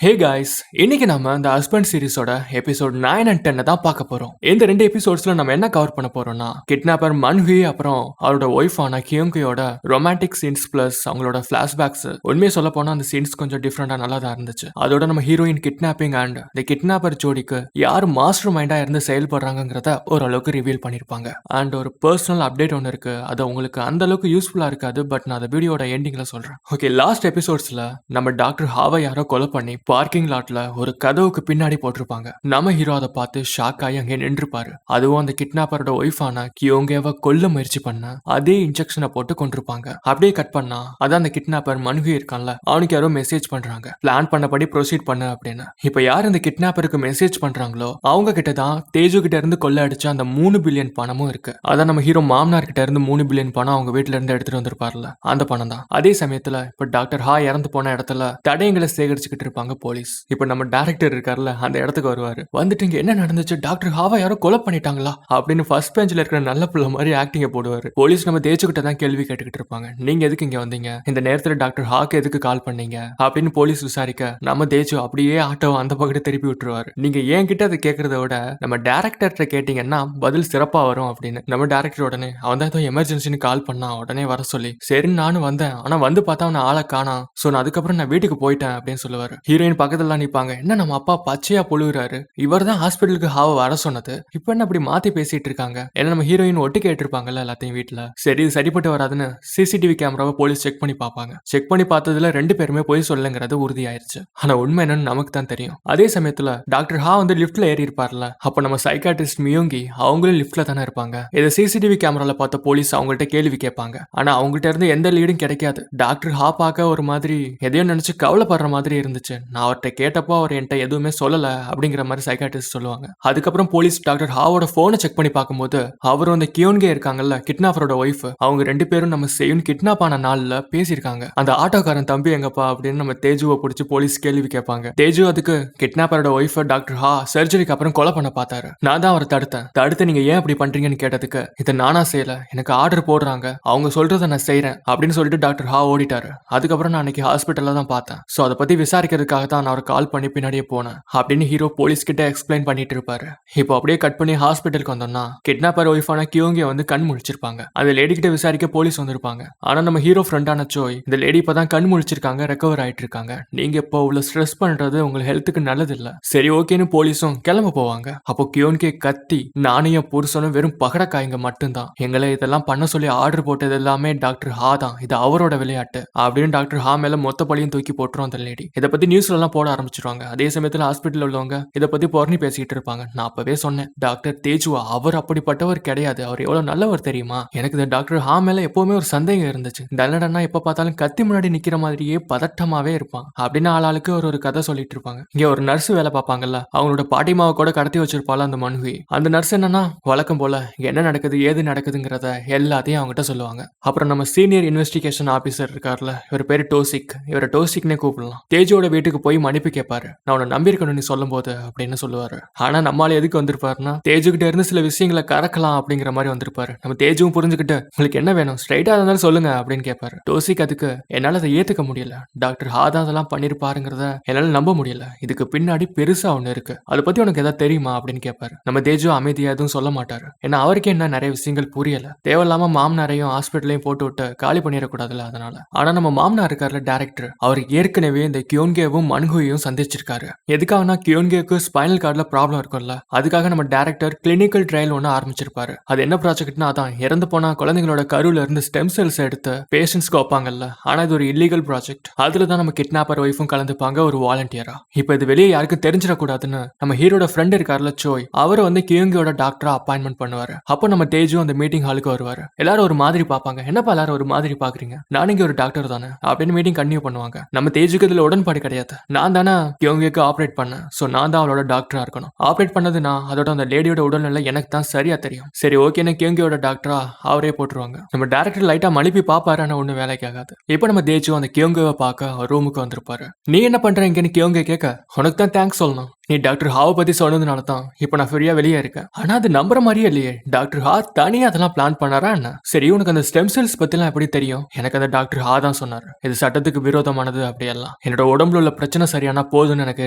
Hey guys, இன்னைக்கு நம்ம இந்த ஹஸ்பண்ட் சீரிஸோட எபிசோட் 9 and 10 தான் பார்க்க போறோம். இந்த ரெண்டு எபிசோட்ஸ்ல நம்ம என்ன கவர் பண்ண போறோம்னா, கிட்னாப்பர் மன்ஹுயி அப்புறம் அவரோட ஒய்ஃப் ஆன கியோங்கியோட ரொமான்டிக் சீன்ஸ் பிளஸ் அவங்களோட பிளாஷ்பேக்ஸ். உண்மையை சொல்ல போனா அந்த சீன்ஸ் கொஞ்சம் டிஃப்ரெண்டா நல்லா தான் இருந்துச்சு. அதோட நம்ம ஹீரோயின் கிட்னாப்பிங் அண்ட் இந்த கிட்னாப்பர் ஜோடிக்கு யார் மாஸ்டர் மைண்டா இருந்து செயல்படுறாங்கிறத ஓரளவுக்கு ரிவீல் பண்ணிருப்பாங்க. அண்ட் ஒரு பர்சனல் அப்டேட் ஒன்று இருக்கு. அது உங்களுக்கு அந்த அளவுக்கு யூஸ்ஃபுல்லா இருக்காது, பட் நான் அந்த வீடியோட எண்டிங்ல சொல்றேன். ஓகே, லாஸ்ட் எபிசோட்ஸ்ல நம்ம டாக்டர் ஹாவை யாரோ கொலை பண்ணி பார்க்கிங் லாட்ல ஒரு கதவுக்கு பின்னாடி போட்டிருப்பாங்க. நம்ம ஹீரோ அதை பார்த்து ஷாக் ஆகி அங்கே நின்றுப்பாரு. அதுவும் அந்த கிட்னாப்பரோட ஒய்ஃபான கியோங்கேவை கொல்ல முயற்சி பண்ண அதே இன்ஜெக்ஷனை போட்டு கொண்டிருப்பாங்க. அப்படியே கட் பண்ணா அதான் அந்த கிட்னாப்பர் மன்ஹுயி இருக்கான்ல, அவனுக்கு யாரோ மெசேஜ் பண்றாங்க, பிளான் பண்ணபடி ப்ரொசீட் பண்ணு அப்படின்னு. இப்ப யார் இந்த கிட்னாப்பருக்கு மெசேஜ் பண்றாங்களோ அவங்க கிட்ட தான் தேஜு கிட்ட இருந்து கொள்ள அடிச்ச அந்த 3 பில்லியன் பணமும் இருக்கு. அதான் நம்ம ஹீரோ மாமனார் கிட்ட இருந்து 3 பில்லியன் பணம் அவங்க வீட்டுல இருந்து எடுத்துட்டு வந்திருப்பார்ல, அந்த பணம் தான். அதே சமயத்துல இப்ப டாக்டர் ஹா இறந்து போன இடத்துல தடயங்களை சேகரிச்சுக்கிட்டு இருப்பாங்க போலீஸ். இப்ப நம்ம டைரக்டர் இருக்கார்ல, அந்த இடத்துக்கு வருவாரு. வந்துட்டு இங்க என்ன நடந்துச்சு, டாக்டர் ஹாவா யாரோ கொலை பண்ணிட்டாங்களா அப்படின்னு ஃபர்ஸ்ட் பெஞ்சில் இருக்கிற நல்ல பிள்ளை மாதிரி ஆக்டிங்க போடுவாரு. போலீஸ் நம்ம தேஜுகிட்ட தான் கேள்வி கேட்டுக்கிட்டு இருப்பாங்க. நீங்க எதுக்கு இங்க வந்தீங்க, இந்த நேரத்துல டாக்டர் ஹாக்கு எதுக்கு கால் பண்ணீங்க அப்படின்னு போலீஸ் விசாரிக்க நம்ம தேஜு அப்படியே ஆட்டோ அந்த பக்கத்து திருப்பி விட்டுருவாரு. நீங்க ஏன் கிட்ட அதை கேட்கறத விட நம்ம டேரக்டர்கிட்ட கேட்டீங்கன்னா பதில் சிறப்பா வரும் அப்படின்னு. நம்ம டேரக்டர் உடனே அவன் தான் ஏதோ எமர்ஜென்சின்னு கால் பண்ணா, உடனே வர சொல்லி சரின்னு நானும் வந்தேன். ஆனா வந்து பார்த்தா அவனை ஆளை காணா. சோ நான் அதுக்கப்புறம் நான் வீட்டுக்கு போயிட்டேன் அப்படின்னு சொல்லுவாரு. ஹீரோயின் பக்கத்துல நிப்பாங்க. என்ன நம்ம அப்பா பச்சையா பொழுகிறாரு, இவர் தான் ஹாஸ்பிட்டலுக்கு ஹாவ வர சொன்னது, இப்ப என்ன அப்படி மாத்தி பேசிட்டு இருக்காங்க. ஏன்னா நம்ம ஹீரோயின் ஒட்டு கேட்டிருப்பாங்கல்ல எல்லாத்தையும் வீட்டுல. சரி இது சரிப்பட்டு வராதுன்னு சிசிடிவி கேமராவை போலீஸ் செக் பண்ணி பார்ப்பாங்க. செக் பண்ணி பார்த்ததுல 2 பேருமே போய் சொல்லுங்கிறது உறுதி ஆயிருச்சு. ஆனா உண்மை என்னன்னு நமக்கு தான் தெரியும். அதே சமயத்துல டாக்டர் ஹா வந்து லிப்ட்ல ஏறி இருப்பார்ல, அப்ப நம்ம சைக்காட்ரிஸ்ட் மியோங்கி அவங்களும் லிப்ட்ல தானே இருப்பாங்க. இதை சிசிடிவி கேமரால பார்த்த போலீஸ் அவங்கள்ட்ட கேள்வி கேட்பாங்க. ஆனா அவங்கள்ட்ட இருந்து எந்த லீடும் கிடைக்காது. டாக்டர் ஹா பார்க்க ஒரு மாதிரி எதையும் நினைச்சு கவலைப்படுற மாதிரி இருந்துச்சு. நான் அவர்கிட்ட கேட்டப்போ அவர் என்கிட்ட எதுவுமே சொல்லல அப்படிங்கிற மாதிரி சைக்காட்ரிஸ்ட் சொல்லுவாங்க. அதுக்கப்புறம் போலீஸ் டாக்டர் ஹாவோட போனை செக் பண்ணி பார்க்கும்போது அவரும் அந்த கியோன்கே இருக்காங்கல்ல, கிட்னாப்பரோட ஒய்ஃப், அவங்க 2 பேரும் நம்ம செயுன் கிட்னாப் ஆன நாள்ல பேசியிருக்காங்க. அந்த ஆட்டோக்காரன் தம்பி எங்கப்பா அப்படின்னு நம்ம தேஜுவை பிடிச்சி போலீஸ் கேள்வி கேட்பாங்க. தேஜு அதுக்கு கிட்னாப்பரோட ஒய்ஃப் டாக்டர் ஹா சர்ஜரிக்கு அப்புறம் கொலை பண்ண பார்த்தாரு, நான் தான் அவரை தடுத்து நீங்க ஏன் அப்படி பண்றீங்கன்னு கேட்டதுக்கு இதை நானா செய்யல, எனக்கு ஆர்டர் போடுறாங்க, அவங்க சொல்றதை நான் செய்யறேன் அப்படின்னு சொல்லிட்டு டாக்டர் ஹா ஓடிட்டாரு. அதுக்கப்புறம் நான் அன்னைக்கு ஹாஸ்பிட்டல்ல தான் பார்த்தேன். சோ அதை பத்தி விசாரிக்கிறதுக்காக தான் நான் அவர் கால் பண்ணி பின்னாடியே போனேன் அப்படின்னு ஹீரோ போலீஸ் கிட்ட எக்ஸ்பிளைன் பண்ணிட்டு இருப்பாரு. இப்போ அப்படியே கட் பண்ணி ஹாஸ்பிட்டலுக்கு வந்தோம்னா கிட்னாப்பர் ஒய்ஃபான கியோங்கிய வந்து கண் முழிச்சிருப்பாங்க. அந்த லேடி கிட்ட விசாரிக்க போலீஸ் வந்திருப்பாங்க. ஆனா நம்ம ஹீரோ ஃப்ரெண்டான சோய், இந்த லேடி இப்பதான் கண் முழிச்சிருக்காங்க, ரெக்கவர் ஆயிட்டு இருக்காங்க, நீங்க இப்போ இவ்வளவு ஸ்ட்ரெஸ் பண்றது உங்க ஹெல்த்துக்கு நல்லது இல்ல, சரி ஓகேன்னு போலீஸும் கிளம்ப போவாங்க. அப்போ கியோன்கே கத்தி, நானும் என் புருஷனும் வெறும் பகடக்காய்ங்க மட்டும்தான், எங்களை இதெல்லாம் பண்ண சொல்லி ஆர்டர் போட்டது எல்லாமே டாக்டர் ஹா தான், இது அவரோட விளையாட்டு அப்படின்னு டாக்டர் ஹா மேல மொத்த பழியும் தூக்கி போட்டுரும் அந்த லேடி. இதை பத்தி நியூஸ்ல எல்லாம் போட ஆரம்பிச்சிருவாங்க. அதே சமயத்துல ஹாஸ்பிட்டல் உள்ளவங்க இதை பத்தி பொறணி பேசிக்கிட்டு இருப்பாங்க. நான் அப்பவே சொன்னேன், டாக்டர் தேஜுவா அவர் அப்படிப்பட்டவர் கிடையாது, அவர் எவ்வளவு நல்லவர் தெரியுமா, எனக்கு இந்த டாக்டர் ஹா மேல எப்பவுமே ஒரு சந்தேகம் இருந்துச்சு, டல்லடனா எப்ப பார்த்தாலும் கத்தி முன்னாடி நிக்கிற மாதிரியே பதட்டமாவே இருப்பான் அப்படின்னு ஆளாளுக்கு ஒரு கதை சொல்லிட்டு இருப்பாங்க. இங்க ஒரு நர்ஸ் வேலை பார்ப்பாங்கல்ல, அவங்களோட பாட்டிமாவை கூட கடத்தி வச்சிருப்பாள் அந்த மன்ஹுயி. அந்த நர்ஸ் என்னன்னா வழக்கம் போல என்ன நடக்குது ஏது நடக்குதுங்கிறத எல்லாத்தையும் அவங்ககிட்ட சொல்லுவாங்க. அப்புறம் நம்ம சீனியர் இன்வெஸ்டிகேஷன் ஆபீசர் இருக்கார்ல, இவர் பேரு டோசிக், இவரை டோசிக்னே கூப்பிடலாம். தேஜுவோட வீட்டுக்கு போய் மன்னிப்பு கேட்பாரு, நான் உன்னை நம்பியிருக்கணும் நீ சொல்லும் போது அப்படின்னு சொல்லுவாரு. ஆனா நம்மளால எதுக்கு வந்திருப்பாருன்னா தேஜு கிட்ட இருந்து சில விஷயங்களை கறக்கலாம் அப்படிங்கிற மாதிரி வந்திருப்பாரு. நம்ம தேஜுவும் புரிஞ்சுக்கிட்டு உங்களுக்கு என்ன வேணும் ஸ்ட்ரைட்டா இருந்தாலும் சொல்லுங்க அப்படின்னு கேட்பாரு. டோசிக் அதுக்கு என்னால அதை ஏத்துக்க முடியல, டாக்டர் ஹாதா அதெல்லாம் பண்ணிருப்பாருங்கிறத என்னால நம்ப முடியல, இதுக்கு பின்னாடி பெருசா ஒண்ணு இருக்கு, அதை பத்தி உனக்கு ஏதாவது தெரியுமா அப்படின்னு கேட்பாரு. நம்ம தேஜு அமைதியா எதுவும் சொல்ல மாட்டாரு. ஏன்னா அவருக்கே என்ன நிறைய விஷயங்கள் புரியல, தேவையில்லாம மாமனாரையும் ஹாஸ்பிட்டலையும் போட்டு விட்டு காலி பண்ணிடக்கூடாதுல அதனால. ஆனா நம்ம மாமனார் இருக்காருல டைரக்டர், அவர் ஏற்கனவே இந்த கியோன்கேவும் மன்ஹுயையும் சந்திச்சிருக்காரு. எதுக்காகனா கியோன்கேக்கு ஸ்பைனல் கார்டுல ப்ராப்ளம் இருக்கும்ல, அதுக்காக நம்ம டைரக்டர் கிளினிக்கல் ட்ரையல் ஒன்று ஆரம்பிச்சிருப்பாரு. அது என்ன ப்ராஜெக்ட்னா அதான் இறந்து போனா குழந்தைங்களோட கருவுல இருந்து ஸ்டெம் செல்ஸ் எடுத்து பேஷண்ட்ஸ்க்கு வைப்பாங்கல்ல, ஆனா இது ஒரு இல்லீகல் ப்ராஜெக்ட். அதுல தான் நம்ம கிட்னாப்பர் ஒய்ஃபும் கலந்துப்பாங்க ஒரு வாலண்டியரா. இப்போ இது வெளியே யாருக்கும் தெரிஞ்சிடக்கூடாதுன்னு நம்ம ஹீரோட ஃப்ரெண்ட் இருக்காருல சோய், அவர் வந்து கியோங்கியோட டாக்டரா அப்பாயின்மெண்ட் பண்ணுவாரு. அப்போ நம்ம தேஜு அந்த மீட்டிங் ஹாலுக்கு வருவாரு. எல்லாரும் ஒரு மாதிரி பார்ப்பாங்க, என்னப்பா எல்லாரும் ஒரு மாதிரி பாக்குறீங்க, நான் இங்க ஒரு டாக்டர் தானே அப்படின்னு மீட்டிங் கண்டினியூ பண்ணுவாங்க. நம்ம தேஜுக்கு இதுல உடன்பாடு கிடையாது, நான் தானே கியோங்கிக்கு ஆப்ரேட் பண்ணேன், சோ நான் தான் அவளோட டாக்டரா இருக்கணும், ஆப்ரேட் பண்ணது நான், அதோட அந்த லேடியோட உடல்நிலை எனக்கு தான் சரியா தெரியும், சரி ஓகேன்னு கியோங்கியோட டாக்டரா அவரே போட்டுருவாங்க. நம்ம டைரக்டர் லைட்டா மலிப்பி பாப்பாரு, ஆனா ஒண்ணு வேலைக்கு ஆகாது. இப்போ நம்ம தேஜு அந்த கியோங்கியோவை பார்க்க ரூமுக்கு வந்திருப்பாரு. நீ என்ன பண்ற இங்கன்னு கியோங்க கேட்க, உனக்கு தான் தேங்க்ஸ் சொல்லணும், நீ டாக்டர் ஹாவை பத்தி சொன்னதுனால தான் இப்போ நான் ஃப்ரீயா வெளியே இருக்கேன். ஆனா அது நம்புற மாதிரியே இல்லையே. டாக்டர் ஹா தனியா அதெல்லாம் பிளான் பண்ணாரா என்ன? சரி, உனக்கு அந்த ஸ்டெம் செல்ஸ் பத்திலாம் எப்படி தெரியும்? எனக்கு அந்த டாக்டர் ஹா தான் சொன்னாரு. இது சட்டத்துக்கு விரோதமானது அப்படியெல்லாம். என்னோட உடம்புல உள்ள பிரச்சனை சரியானா போதும்னு எனக்கு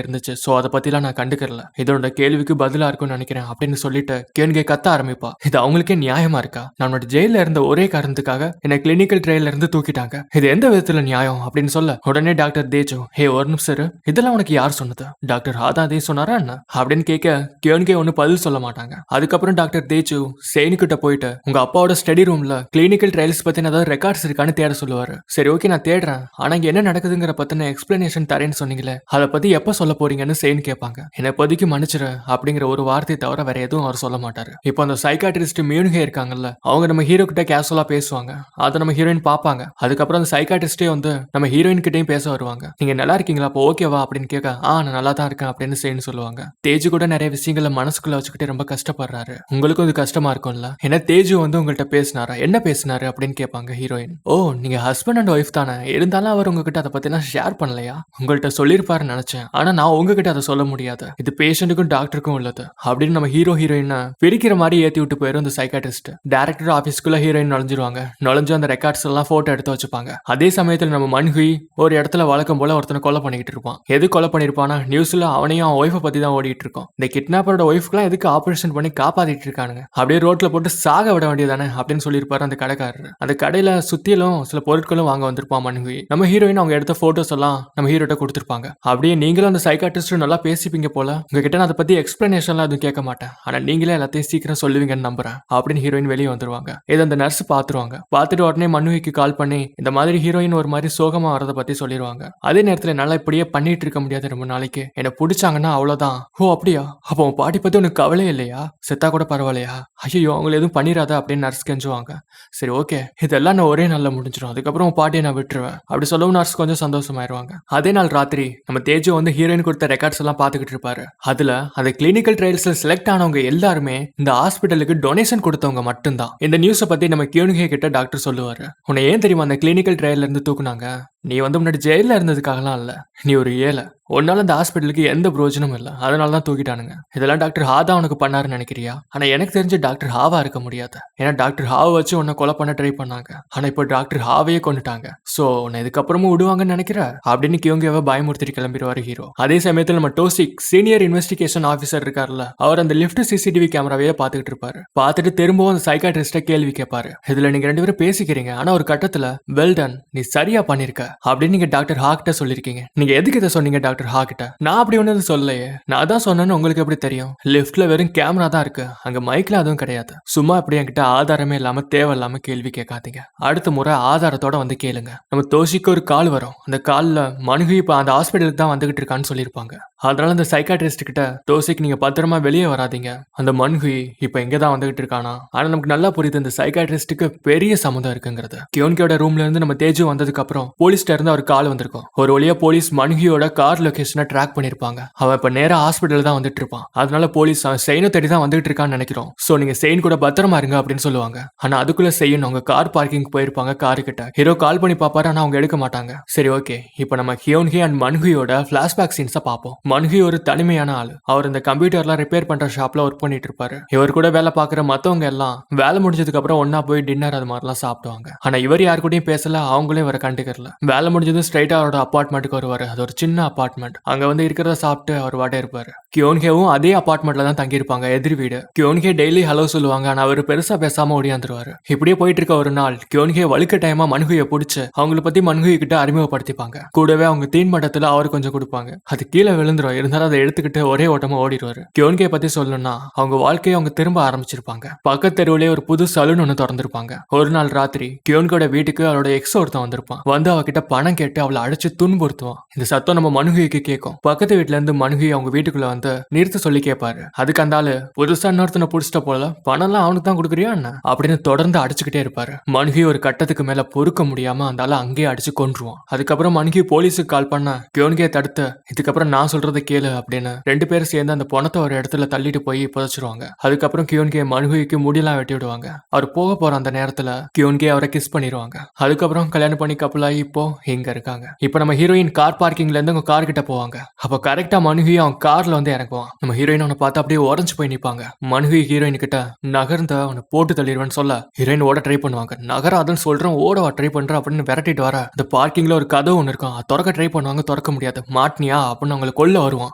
இருந்துச்சு. ஸோ அதை பத்திலாம் நான் கண்டுக்கல. இதோட கேள்விக்கு பதிலா இருக்கும்னு நினைக்கிறேன் அப்படின்னு சொல்லிட்டு கேன்கே கத்த ஆரம்பிப்பா. இது அவங்களுக்கே நியாயமா இருக்கா? நம்மளோட ஜெயில இருந்த ஒரே காரணத்துக்காக என்ன கிளினிக்கல் ட்ரையல்ல இருந்து தூக்கிட்டாங்க. இது எந்த விதத்துல நியாயம் அப்படின்னு சொல்ல உடனே டாக்டர் தேஜு, ஹே ஒரு நிமிஷம் இரு. இதெல்லாம் உனக்கு யார் சொன்னது? டாக்டர் ஹா தான் சொன்னாரா என்ன அப்படின்னு கேட்க கியோன்கே ஒன்னும் பதில் சொல்ல மாட்டாங்க. அதுக்கப்புறம் டாக்டர் தேஜு சேனுக்கிட்ட போயிட்டு உங்க அப்பாவோட ஸ்டடி ரூம்ல கிளினிக்கல் ட்ரையல்ஸ் பத்தின ஏதாவது ரெக்கார்ட்ஸ் இருக்கான்னு தேட சொல்லுவாரு. சரி ஓகே நான் தேடுறேன், ஆனா இங்க என்ன நடக்குதுங்கிற பத்தின எக்ஸ்பிளனேஷன் தரேன்னு சொன்னீங்களே, அதை பத்தி எப்ப சொல்ல போறீங்கன்னு சேன் கேட்பாங்க. என்ன இப்போதைக்கு மன்னிச்சிரு அப்படிங்கிற ஒரு வார்த்தையை தவிர வேற எதுவும் அவர் சொல்ல மாட்டாரு. இப்போ அந்த சைக்காட்ரிஸ்ட் மியூன்ஹே இருக்காங்கல்ல, அவங்க நம்ம ஹீரோ கிட்ட கேஷுவலா பேசுவாங்க. அதை நம்ம ஹீரோயின் பாப்பாங்க. அதுக்கப்புறம் அந்த சைக்காட்ரிஸ்டே வந்து நம்ம ஹீரோயின் கிட்டையும் பேச வருவாங்க. நீங்க நல்லா இருக்கீங்களா, அப்போ ஓகேவா அப்படின்னு கேட்க, நான் நல்லா தான் இருக்கேன் அப்படின்னு சேன் சொல்லுவாங்க. தேஜு கூட நிறைய விஷயங்களை மனசுக்குள்ள வச்சுக்கிட்டு ரொம்ப கஷ்டப்படுறாரு. உங்களுக்கும் இது கஷ்டமா இருக்கும்ல? ஏன்னா தேஜு வந்து உங்கள்கிட்ட பேசினாரா, என்ன பேசினாரு அப்படின்னு கேட்பாங்க ஹீரோயின். ஓ, நீங்க ஹஸ்பண்ட் அண்ட் ஒய்ஃப் தானே, இருந்தாலும் அவர் உங்ககிட்ட அதை பத்தினா ஷேர் பண்ணலையா? உங்கள்கிட்ட சொல்லிருப்பாருன்னு நினைச்சேன், ஆனா நான் உங்ககிட்ட அதை சொல்ல முடியாது. இது பேஷண்ட்டுக்கும் டாக்டருக்கும் உள்ளது அப்படின்னு நம்ம ஹீரோயின் பிரிக்கிற மாதிரி ஏத்தி விட்டு போயிரும் இந்த சைக்காட்ரிஸ்ட். டைரக்டர் ஆபீஸ்க்குள்ள ஹீரோயின் நுழைஞ்சு அந்த ரெக்கார்ட்ஸ் எல்லாம் போட்டோ எடுத்து வச்சுப்பாங்க. அதே சமயத்துல நம்ம மன்ஹுய் ஒரு இடத்துல வழக்கம் போல ஒருத்தனை கொலை பண்ணிக்கிட்டு இருப்பான். எது கொலை பண்ணிருப்பானா, நியூஸ்ல அவனையும் அவன் ஒய்ஃபை பத்தி தான் ஓடிட்டு இருக்கோம். இந்த கிட்னாப்பரோட ஒய்ஃப்க்குலாம் எதுக்கு ஆபரேஷன் பண்ணி காப்பாத்திட்டு இருக்கானுங்க, அப்படியே ரோட்ல போட்டு சாக விட வேண்டியதானே அப்படின்னு சொல்லியிருப்பாரு அந்த கடைக்காரர். அந்த கடையில சுத்திலும் சில பொருட்களும் வாங்க வந்திருப்பான் மன்ஹுய். நம்ம ஹீரோயின் அவங்க எடுத்த போட்டோஸ் எல்லாம் நம்ம ஹீரோட்ட கொடுத்திருப்பாங்க. அப்படியே நீங்களும் அந்த சைக்காட்ரிஸ்ட் நல்லா பேசிப்பீங்க போல, உங்ககிட்ட நான் அதை பத்தி எக்ஸ்பிளனேஷன்லாம் எதுவும் கேட்க மாட்டேன், ஆனா நீங்களே எல்லாத்தையும் சீக்கிரம் சொல்லுவீங்கன்னு நம்புறேன் அப்படின்னு ஹீரோயின் வெளியே வந்துருவாங்க. இதை அந்த நர்ஸ் பாத்துருவாங்க. பார்த்துட்டு உடனே மன்ஹுய்க்கு கால் பண்ணி இந்த மாதிரி ஹீரோயின் ஒரு மாதிரி சோகமா வரதை பத்தி சொல்லிடுவாங்க. அதே நேரத்துல என்னால இப்படியே பண்ணிட்டு இருக்க முடியாது, ரொம்ப நாளைக்கு என்ன பிடிச்சாங்கன்னா அவ்வளவுதான். ஓ அப்படியா, அப்போ உன் பாட்டி பத்தி உனக்கு கவலையே இல்லையா? செத்தா கூட பரவாயில்லையா? ஐயோ அவங்களை எதுவும் பண்ணிடாத அப்படின்னு நர்ஸ் கெஞ்சுவாங்க. சரி ஓகே, இதெல்லாம் நான் ஒரே நாள்ல முடிஞ்சிடும், அதுக்கப்புறம் உன் பாட்டியை நான் விட்டுருவேன் அப்படி சொல்லவும் நர்ஸ் கொஞ்சம் சந்தோஷமாயிருவாங்க. அதே நாள் ராத்திரி நம்ம தேஜு வந்து ஹீரோயின் கொடுத்த ரெக்கார்ட்ஸ் எல்லாம் பாத்துக்கிட்டு இருப்பாரு. அதுல அந்த கிளினிக்கல் ட்ரையல்ஸ்ல செலக்ட் ஆனவங்க எல்லாருமே இந்த ஹாஸ்பிட்டலுக்கு டொனேஷன் கொடுத்தவங்க மட்டும்தான். இந்த நியூஸை பத்தி நம்ம கியோன்ஹே கிட்ட டாக்டர் சொல்லுவாரு. உன்னை ஏன் தெரியுமா அந்த கிளினிக்கல் ட்ரையல்ல இருந்து தூக்குனாங்க? நீ வந்து முன்னாடி ஜெயில இருந்ததுக்காகலாம் இல்ல, நீ ஒரு ஏழை, உன்னால அந்த ஹாஸ்பிட்டலுக்கு எந்த பிரயோஜனமும் இல்லை, அதனால தான் தூக்கிட்டானுங்க. இதெல்லாம் டாக்டர் ஹா தான் உனக்கு பண்ணாருன்னு நினைக்கிறியா? ஆனா எனக்கு தெரிஞ்ச டாக்டர் ஹாவா இருக்க முடியாது. ஏன்னா டாக்டர் ஹாவை வச்சு உன்னை கொலை பண்ண ட்ரை பண்ணாங்க, ஆனா இப்போ டாக்டர் ஹாவையே கொண்டுட்டாங்க. சோ உன்னை இதுக்கப்புறமும் விடுவாங்கன்னு நினைக்கிற அப்படின்னு கியோங்கேவை பயமுறுத்திட்டு கிளம்பிடுவாரு ஹீரோ. அதே சமயத்தில் நம்ம டோசிக் சீனியர் இன்வெஸ்டிகேஷன் ஆஃபீஸர் இருக்காருல்ல, அவர் அந்த லிஃப்ட் சிசிடிவி கேமராவையே பார்த்துக்கிட்டு இருப்பாரு. பார்த்துட்டு திரும்பவும் அந்த சைக்காட்ரிஸ்ட கேள்வி கேட்பாரு. இதுல நீங்க ரெண்டு பேரும் பேசிக்கிறீங்க, ஆனா ஒரு கட்டத்துல வெல்டன் நீ சரியா பண்ணிருக்க அப்படின்னு நீங்க டாக்டர் ஹா கிட்ட சொல்லிருக்கீங்க. நீங்க எதுக்கு இதை சொன்னீங்க டாக்டர் ஹா கிட்ட? நான் அப்படி ஒண்ணு சொல்லலையே, நான் தான் சொன்னேன்னு உங்களுக்கு எப்படி தெரியும்? லிஃப்ட்ல வெறும் கேமரா தான் இருக்கு, அங்க மைக்ல அதுவும் கிடையாது. சும்மா அப்படி என்கிட்ட ஆதாரமே இல்லாம தேவையில்லாம கேள்வி கேட்காதீங்க. அடுத்த முறை ஆதாரத்தோட வந்து கேளுங்க. நம்ம தோஷிக்கு ஒரு கால் வரும். அந்த கால்ல மனுகு இப்ப அந்த ஹாஸ்பிட்டலுக்கு தான் வந்துகிட்டு இருக்கான்னு சொல்லியிருப்பாங்க. அதனால அந்த சைக்காட்ரிஸ்ட் கிட்ட தோஷிக்கு நீங்க பத்திரமா வெளியே வராதீங்க, அந்த மன்ஹு இப்ப எங்க தான் வந்துகிட்டு இருக்கானா. ஆனா நமக்கு நல்லா புரியுது இந்த சைக்காட்ரிஸ்டுக்கு பெரிய சம்மந்தம் இருக்குங்கிறது. கியோன்கேயோட ரூம்ல இருந்து நம்ம தேஜு வந்ததுக்கு அப்புறம் போலீஸ்ல இருந்து ஒரு கால் வந்திருக்கும். ஒரு வழியா போலீஸ் மன்ஹியோட கார் லொகேஷனை ட்ராக் பண்ணிருப்பாங்க. அவன் இப்ப நேரா ஹாஸ்பிட்டல் தான் வந்துட்டு இருப்பான். அதனால போலீஸ் அவன் செயினை தேடி தான் வந்துட்டு இருக்கான்னு நினைக்கிறோம். சோ நீங்க செயின் கூட பத்திரமா இருங்க அப்படின்னு சொல்லுவாங்க. ஆனா அதுக்குள்ள செயின் அவங்க கார் பார்க்கிங் போயிருப்பாங்க. காரு கிட்ட ஹீரோ கால் பண்ணி பாப்பாரு, ஆனா அவங்க எடுக்க மாட்டாங்க. சரி ஓகே, இப்ப நம்ம கியோன்ஹே அண்ட் மன்ஹியோட பிளாஷ்பேக் சீன்ஸை பார்ப்போம். மன்ஹி ஒரு தனிமையான ஆளு. அவர் இந்த கம்ப்யூட்டர்லாம் ரிப்பேர் பண்ற ஷாப்ல ஒர்க் பண்ணிட்டு இருப்பாரு. இவர் கூட வேலை பாக்குற மத்தவங்க எல்லாம் வேலை முடிஞ்சதுக்கு அப்புறம் ஒன்னா போய் டின்னர் அது மாதிரிலாம் சாப்பிடுவாங்க. ஆனா இவர் யாரு கூடயும் பேசல, அவங்களே இவரை கண்டுக்கறல. வேலை முடிஞ்சதும் ஸ்ட்ரைட்டா அவரோட அபார்ட்மெண்ட்டுக்கு வருவாரு. அது ஒரு சின்ன அபார்ட்மெண்ட். அங்க வந்து இருக்கிறத சாப்பிட்டு அவர் வாட்டே இருப்பாரு. கியோன்ஹேவும் அதே அபார்ட்மெண்ட்ல தான் தங்கி இருப்பாங்க, எதிர் வீடு. கியோன்ஹே டெய்லி ஹலோ சொல்லுவாங்க, ஆனா அவர் பெருசா பேசாம ஓடியாந்துருவாரு. இப்படியே போயிட்டு இருக்க ஒரு நாள் கியோன்ஹே வழுக்க டைமா மன்ஹுயை பிடிச்சு அவங்கள பத்தி மன்ஹுய் கிட்ட அறிமுகப்படுத்திப்பாங்க. கூடவே அவங்க தீன் மட்டத்துல அவர் கொஞ்சம் கொடுப்பாங்க. அது கீழே விழுந்துரும், இருந்தாலும் அதை எடுத்துக்கிட்டு ஒரே ஓட்டமா ஓடிடுவாரு. கியோன்ஹே பத்தி சொல்லணும்னா அவங்க வாழ்க்கையை அவங்க திரும்ப ஆரம்பிச்சிருப்பாங்க. பக்கத்து தெருவிலே ஒரு புது சலூன் ஒன்று திறந்திருப்பாங்க. ஒரு நாள் ராத்திரி கியோன்கோட வீட்டுக்கு அவளோட எக்ஸ் ஒருத்தன் வந்திருப்பான். வந்து அவகிட்ட பணம் கேட்டு அவளை அடிச்சு துன்புறுத்துவான். இந்த சத்தம் நம்ம மனுகிக்கு கேட்கும். பக்கத்து வீட்டுல இருந்து மனுகி அவங்க வீட்டுக்குள்ள வந்து நிறுத்த சொல்லி கேட்பாரு. அதுக்கு அந்த ஆளு புதுசா இன்னொருத்தனை புடிச்சிட்ட போல பணம் எல்லாம் அவனுக்கு தான் கொடுக்குறியா என்ன அப்படின்னு தொடர்ந்து அடிச்சுக்கிட்டே இருப்பாரு. மனுகி ஒரு கட்டத்துக்கு மேல பொறுக்க முடியாம அந்த ஆளை அங்கேயே அடிச்சு கொன்றுவான். அதுக்கப்புறம் மனுகி போலீஸுக்கு கால் பண்ண கியோன்கே தடுத்து இதுக்கப்புறம் நான் சொல்றதை கேளு அப்படின்னு ரெண்டு பேரும் சேர்ந்து அந்த பணத்தை ஒரு இடத்துல தள்ளிட்டு போய் புதைச்சிருவாங்க. அதுக்கப்புறம் கியோன்கே மனுகிக்கு முடியெல்லாம் வெட்டி விடுவாங்க. அவர் போக போற அந்த நேரத்துல கியோன்கே அவரை கிஸ் பண்ணிடுவாங்க. அதுக்கப்புறம் கல்யாணம் பண்ணி கப்பலாகி இப்போ இங்க இருக்காங்க. இப்ப நம்ம ஹீரோயின் கார் பார்க்கிங்ல இருந்து அவங்க கார் கிட்ட போவாங்க. அப்ப கரெக்டா மனுஹி அவன் கார்ல வந்து இறங்குவான். நம்ம ஹீரோயின் அவனை பார்த்து அப்படியே உடஞ்சு போய் நிப்பாங்க. மனுஹி ஹீரோயின் கிட்ட நகர்ந்த அவனை போட்டு தள்ளிடுவேன்னு சொல்ல ஹீரோயின் ஓட ட்ரை பண்ணுவாங்க. நகராதுன்னு சொல்றேன், ஓடவா ட்ரை பண்ற அப்படின்னு விரட்டிட்டு வர அந்த பார்க்கிங்ல ஒரு கதவு ஒன்று இருக்கும். திறக்க ட்ரை பண்ணுவாங்க, திறக்க முடியாது. மாட்டினியா அப்படின்னு அவங்களை கொல்ல வருவான்.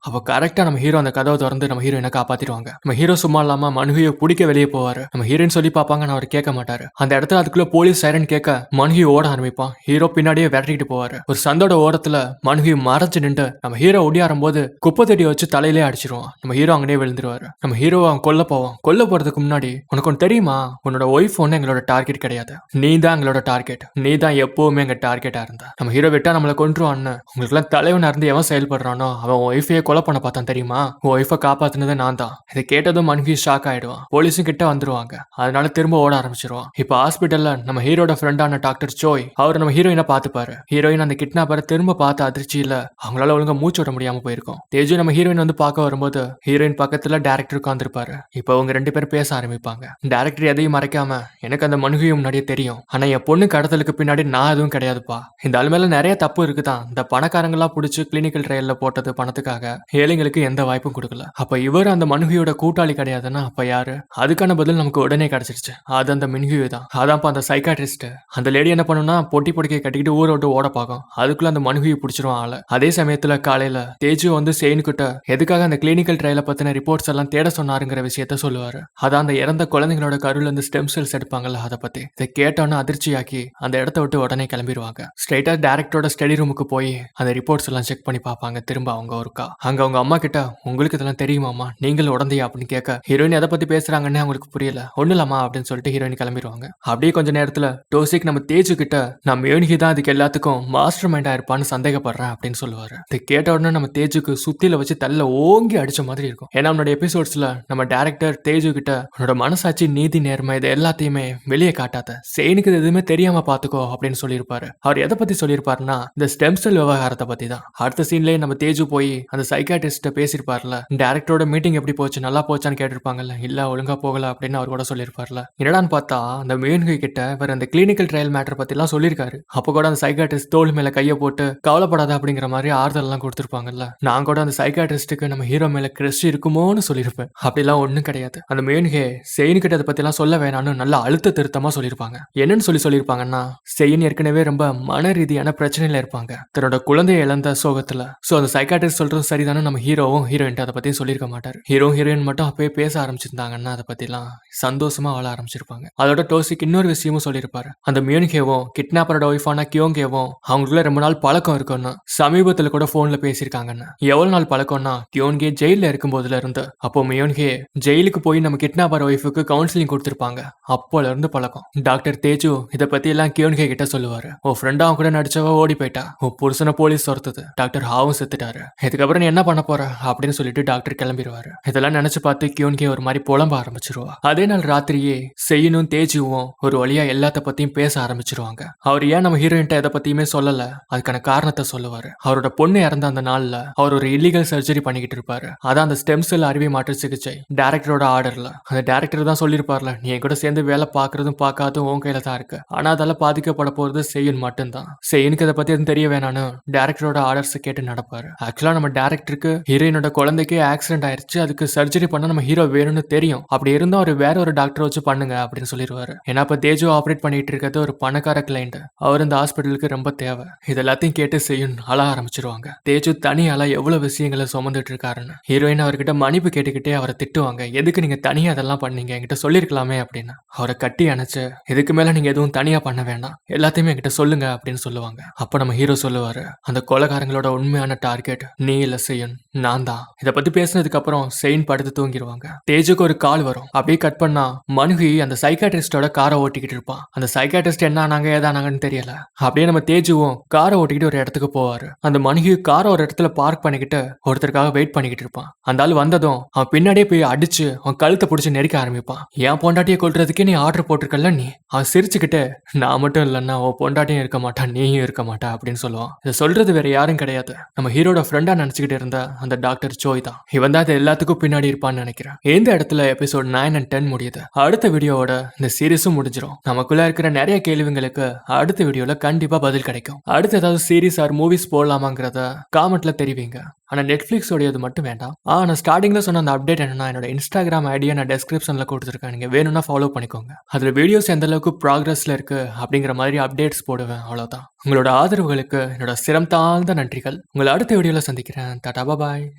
அப்ப கரெக்டா நம்ம ஹீரோ அந்த கதவை திறந்து நம்ம ஹீரோயினை காப்பாத்திடுவாங்க. நம்ம ஹீரோ சும்மா இல்லாம மனுஹியை பிடிக்க வெளியே போவாரு. நம்ம ஹீரோயின் சொல்லி பார்ப்பாங்க, நான் அவர் கேட்க மாட்டாரு. அந்த இடத்துல அதுக்குள்ள போலீஸ் சைரன் கேட்க மனுஹி ஓட ஆரம்பிப்பான். ஹீரோ பின்னாடியே விரட்டிட்டு போவாரு. ஒரு சந்தோட ஓரத்துல மனுஹி மறைஞ்சு நின்று நம்ம ஹீரோ ஒடியாரும் போது குப்பை தட்டி வச்சு தலையிலே அடிச்சிருவான். நம்ம ஹீரோ அங்கேயே விழுந்துருவாரு. நம்ம ஹீரோ அவன் கொல்ல போவான். கொல்ல போறதுக்கு முன்னாடி உனக்கு ஒன்று தெரியுமா, உன்னோட ஒய்ஃப் ஒன்று எங்களோட டார்கெட் கிடையாது, நீ தான் எங்களோட டார்கெட், நீ தான் எப்பவுமே எங்க டார்கெட்டா இருந்த. நம்ம ஹீரோ விட்டா நம்மளை கொன்றுவான்னு உங்களுக்கு எல்லாம் தலைவனா இருந்து எவன் செயல்படுறானோ அவன் ஒய்ஃபையே கொலை பண்ண பார்த்தான் தெரியுமா, ஒய்ஃபை காப்பாத்தினது நான் தான். இதை கேட்டதும் மனுஹி ஷாக் ஆயிடுவான். போலீஸும் கிட்ட வந்துருவாங்க. அதனால திரும்ப ஓட ஆரம்பிச்சிருவான். இப்ப ஹாஸ்பிட்டல்ல நம்ம ஹீரோட ஃப்ரெண்டான டாக்டர் சோய் அவர் நம்ம ஹீரோயினை பார்த்துப்பாரு. ஹீரோயின் அந்த கிட்னாப்பரை திரும்ப பார்த்து அதிர்ச்சியில அவங்களால ஒழுங்கா மூச்சு விட முடியாம போயிருக்கும். தேஜு நம்ம ஹீரோயின் வந்து பார்க்க வரும்போது ஹீரோயின் பக்கத்துல டேரக்டர் உட்காந்துருப்பாரு. இப்ப அவங்க 2 பேரும் பேச ஆரம்பிப்பாங்க. டேரக்டர் எதையும் மறைக்காம, எனக்கு அந்த மனுகையும் முன்னாடியே தெரியும், ஆனா என் பொண்ணு கடத்தலுக்கு பின்னாடி நான் எதுவும் கிடையாதுப்பா. இந்த ஆள் மேல நிறைய தப்பு இருக்குதான். இந்த பணக்காரங்களா புடிச்சு கிளினிக்கல் ட்ரையல்ல போட்டது பணத்துக்காக, ஏழைங்களுக்கு எந்த வாய்ப்பும் கொடுக்கல. அப்ப இவர் அந்த மனுகையோட கூட்டாளி கிடையாதுன்னா அப்ப யாரு? அதுக்கான பதில் நமக்கு உடனே கிடைச்சிருச்சு. அது அந்த மின்ஹியூ தான். அதான்ப்பா அந்த சைக்காட்ரிஸ்ட். அந்த லேடி என்ன பண்ணுனா பொட்டி பொடிக்கை கட்டிக்கிட்டு ஊரை விட்டு ஓட பார்க்கும். அதுக்குள்ள அந்த மனுகையை பிடிச்சிருவான் ஆள. அதே சமயத்துல காலையில தேஜு வந்து செயின்கிட்ட எதுக்காக அந்த கிளினிக்கல் ட்ரையலை பத்தின ரிப்போர்ட்ஸ் எல்லாம் தேட சொன்னாருங்கிற விஷயத்த சொல்லுவாரு. அதான் அந்த இறந்த குழந்தைங்களோட கருல இருந்து ஸ்டெம் செல்ஸ் எடுப்பாங்கல்ல, அதை பத்தி. இதை கேட்டோன்னு அதிர்ச்சியாக்கி அந்த இடத்த விட்டு உடனே கிளம்பிடுவாங்க. ஸ்ட்ரைட்டா டேரக்டரோட ஸ்டடி ரூமுக்கு போய் அந்த ரிப்போர்ட்ஸ் எல்லாம் செக் பண்ணி பார்ப்பாங்க. திரும்ப அவங்க ஒருக்கா அங்க அவங்க அம்மா கிட்ட உங்களுக்கு இதெல்லாம் தெரியுமாமா, நீங்களும் உடந்தையா அப்படின்னு கேட்க ஹீரோயின் எதை பத்தி பேசுறாங்கன்னு அவங்களுக்கு புரியல. ஒண்ணு இல்லாமா அப்படின்னு சொல்லிட்டு ஹீரோயின் கிளம்பிடுவாங்க. அப்படியே கொஞ்ச நேரத்துல டோசிக் நம்ம தேஜு கிட்ட நம்ம யோனிகி தான் அதுக்கு எல்லாத்துக்கும் மாஸ்டர் மைண்டா இருப்பான்னு சந்தேகப்படுறேன் அப்படின்னு சொல்லுவாரு. இதை கேட்ட உடனே நம்ம தேஜுக்கு சுத்தில வச்சு தள்ள ஓங்கி அடிச்ச மாதிரி இருக்கும். ஏன்னா நம்மளோட எபிசோட்ஸ்ல நம்ம டேரக்டர் தேஜு கிட்ட உன்னோட மனசாட்சி, நீதி, நேர்மை இது எல்லாத்தையுமே வெளியே காட்டாத, செயினுக்கு எதுவுமே தெரியாம பாத்துக்கோ அப்படின்னு சொல்லியிருப்பாரு. அவர் எதை பத்தி சொல்லியிருப்பாருன்னா இந்த ஸ்டெம் செல் விவகாரத்தை பத்தி தான். அடுத்த சீன்லயே நம்ம தேஜு போய் அந்த சைக்காட்ரிஸ்ட பேசியிருப்பார்ல, டேரக்டரோட மீட்டிங் எப்படி போச்சு, நல்லா போச்சான்னு கேட்டிருப்பாங்கல்ல, இல்ல ஒழுங்கா போகல அப்படின்னு அவர் கூட சொல்லியிருப்பார்ல. என்னடான்னு பார்த்தா அந்த மேன்கை கிட்ட இவர் அந்த கிளினிக்கல் ட்ரையல் மேட்டர் பத்தி எல்லாம் சொல்லியிருக்காரு. அப்ப கூட அந்த சைக்காட்ரிஸ்ட் தோல் மேல கைய போட்டு கவலைப்படாத அப்படிங்கிற மாதிரி ஆறுதல் எல்லாம் கொடுத்திருப்பாங்கல்ல. நான் கூட அந்த சைக்காட்ரிஸ்டுக்கு நம்ம ஹீரோ மேல கிரஷ் இருக்குமோன்னு சொல்லியிருப்பேன். அப்படிலாம் ஒண்ணும் கிடையாது. அந்த மேன்கே செயின் கிட்ட அதை பத்தி எல்லாம் சொல்ல வேணாம்னு நல்ல அழுத்த திருத்தமா சொல்லியிருப்பாங்க. என்னன்னு சொல்லியிருப்பாங்கன்னா, செயின் ஏற்கனவே ரொம்ப மன ரீதியான பிரச்சனையில இருப்பாங்க, தன்னோட குழந்தைய இழந்த சோகத்துல. சோ அந்த சைக்காட்ரிஸ்ட் சொல்றது சரிதானே நம்ம ஹீரோவும் ஹீரோயின் அதை பத்தி சொல்லியிருக்க மாட்டாரு. ஹீரோ ஹீரோயின் மட்டும் அப்பயே பேச ஆரம்பிச்சிருந்தாங்கன்னா அதை பத்தி எல்லாம் சந்தோஷமா வாழ ஆரம்பிச்சிருப்பாங்க. அதோட டோசிக் இன்னொரு விஷயமும் சொல்லியிருப்பாரு. அந்த மியூன்கேவும் கிட்னாப்பரோட ஒய்ஃபான கியோங்கேவும் அவங்களுக்குள்ள ரொம்ப நாள் பழக்கம் இருக்குன்னு, சமீபத்துல கூட போன்ல பேசியிருக்காங்கன்னு. எவ்வளவு நாள் பழக்கம்னா கியோன்கே ஜெயில இருக்கும் போதுல இருந்து. அப்போ மியோன்கே ஜெயிலுக்கு போய் நம்ம கிட்னாப்பர் ஒய்ஃபுக்கு கவுன்சிலிங் கொடுத்திருப்பாங்க. அப்போல இருந்து பழக்கம். டாக்டர் தேஜு இதை பத்தி எல்லாம் கியோன்கே கிட்ட சொல்லுவாரு. ஓ ஃப்ரெண்டா அவன் கூட நடிச்சவ ஓடி போயிட்டா, ஓ புருஷனை போலீஸ் துரத்துது, டாக்டர் ஹாவும் செத்துட்டாரு, இதுக்கப்புறம் நீ என்ன பண்ண போற அப்படின்னு சொல்லிட்டு டாக்டர் கிளம்பிடுவாரு. இதெல்லாம் நினைச்சு பார்த்து கியோன்கே ஒரு மாதிரி புலம்ப ஆரம்பிச்சிருவா. அதே நாள் ராத்திரியே செய்யணும் தேஜுவும் ஒரு வழியா எல்லாத்த பத்தியும் பேச ஆரம்பிச்சிருவாங்க. அவர் ஏன் நம்ம ஹீரோயின்ட்ட எதை பத்தியுமே சொல்லல, அதுக்கான காரணத்தை சொல்லுவாரு. அவரோட பொண்ணு இறந்த அந்த நாள்ல அவர் ஒரு இல்லீகல் சர்ஜரி பண்ணிக்கிட்டு இருப்பாரு. அதான் அந்த ஸ்டெம் செல் அறுவை மாற்று சிகிச்சை டைரக்டரோட ஆர்டர்ல. அந்த டைரக்டர் தான் சொல்லியிருப்பார்ல, நீ என் கூட சேர்ந்து வேலை பார்க்கறதும் பார்க்காதும் உன் கையில தான் இருக்கு, ஆனா அதால பாதிக்கப்பட போறது செய்யன் மட்டும்தான். செய்யனுக்கு அதை பத்தி எதுவும் தெரிய வேணான்னு டைரக்டரோட ஆர்டர்ஸ் கேட்டு நடப்பாரு. ஆக்சுவலா நம்ம டைரக்டருக்கு ஹீரோயினோட குழந்தைக்கு ஆக்சிடென்ட் ஆயிருச்சு, அதுக்கு சர்ஜரி பண்ண நம்ம ஹீரோ வேணும்னு தெரியும். அப்படி இருந்தா அவர் வேற ஒரு டாக்டர் வச்சு பண்ணுங்க அப்படின்னு சொல்லிடுவாரு. ஏன்னா இப்ப தேஜு ஆபரேட் பண்ணிட்டு இருக்கிறது ஒரு பணக்கார கிளைண்ட், அவர் இந்த ஹாஸ்பிட்டலுக்கு ரொம்ப தேவை. இது எல்லாத்தையும் கேட்டு செய்யும் அழ ஆரம்பிச்சிருவாங்க. தேஜு தனியால எவ்வளவு விஷயங்களை சுமந்துட்டு இருக்காருன்னு. ஹீரோயின் அவர்கிட்ட மன்னிப்பு கேட்டுக்கிட்டே அவரை திட்டுவாங்க. எதுக்கு நீங்க தனியா அதெல்லாம் பண்ணீங்க, என்கிட்ட சொல்லிருக்கலாமே அப்படின்னு. அவரை கட்டி அணைச்சு இதுக்கு மேல நீங்க எதுவும் தனியா பண்ண வேண்டாம், எல்லாத்தையுமே என்கிட்ட சொல்லுங்க அப்படின்னு சொல்லுவாங்க. அப்ப நம்ம ஹீரோ சொல்லுவாரு, அந்த கொலைகாரங்களோட உண்மையான டார்கெட் நீ இல்ல செய்யன், நான் தான். இதை பத்தி பேசினதுக்கு அப்புறம் செயின் படுத்து தூங்கிடுவாங்க. தேஜுக்கு ஒரு கால் வரும். அப்படியே கட் பண்ணா மனுகி அந்த சைக்காட்ரிஸ்டோட காரை ஓட்டிக்கிட்டு இருப்பான். அந்த சைக்காட்ரிஸ்ட் என்ன ஆனாங்க ஏதானாங்கன்னு தெரியல. அப்படியே நம்ம தேஜுவும் காரை ஓட்டிக்கிட்டு ஒரு இடத்துக்கு போவாரு. அந்த மனுகி காரை ஒரு இடத்துல பார்க் பண்ணிக்கிட்டு ஒருத்தருக்காக வெயிட் பண்ணிக்கிட்டு இருப்பான். அந்த ஆள் வந்ததும் அவன் பின்னாடியே போய் அடிச்சு அவன் கழுத்தை பிடிச்சு நெருக்க ஆரம்பிப்பான். என் பொண்டாட்டியை கொல்றதுக்கே நீ ஆர்டர் போட்டிருக்கல நீ. அவன் சிரிச்சுக்கிட்டு நான் மட்டும் இல்லைன்னா உன் பொண்டாட்டியும் இருக்க மாட்டான், நீயும் இருக்க மாட்டா அப்படின்னு சொல்லுவான். இதை சொல்றது வேற யாரும் கிடையாது, நம்ம ஹீரோட ஃப்ரெண்டா நினைச்சுக்கிட்டு இருந்த அந்த டாக்டர் சோய் தான். இவன் தான் எல்லாத்துக்கும் பின்னாடி இருப்பான்னு நினைக்கிறேன். இந்த இடத்துல எபிசோட் 9 and 10 முடியுது. அடுத்த வீடியோவோட இந்த சீரிஸும் முடிஞ்சிடும். நமக்குள்ள இருக்கிற நிறைய கேள்விங்களுக்கு அடுத்த வீடியோல கண்டிப்பா கண்டிப்பா பதில் கிடைக்கும். அடுத்து ஏதாவது சீரிஸ் ஆர் மூவிஸ் போடலாமாங்கிறத காமெண்ட்ல தெரிவிங்க. ஆனா நெட்ஃபிளிக்ஸ் உடையது மட்டும் வேண்டாம். நான் ஸ்டார்டிங்ல சொன்ன அந்த அப்டேட் என்னன்னா, என்னோட இன்ஸ்டாகிராம் ஐடியை நான் டெஸ்கிரிப்ஷன்ல கொடுத்துருக்கேன். நீங்க வேணும்னா ஃபாலோ பண்ணிக்கோங்க. அதுல வீடியோஸ் எந்த அளவுக்கு ப்ராக்ரஸ்ல இருக்கு அப்படிங்கிற மாதிரி அப்டேட்ஸ் போடுவேன். அவ்வளவுதான். உங்களோட ஆதரவுகளுக்கு என்னோட சிரம் தாழ்ந்த நன்றிகள். உங்களை அடுத்த வீடியோல சந்திக்கிறேன். டாடா பாய்.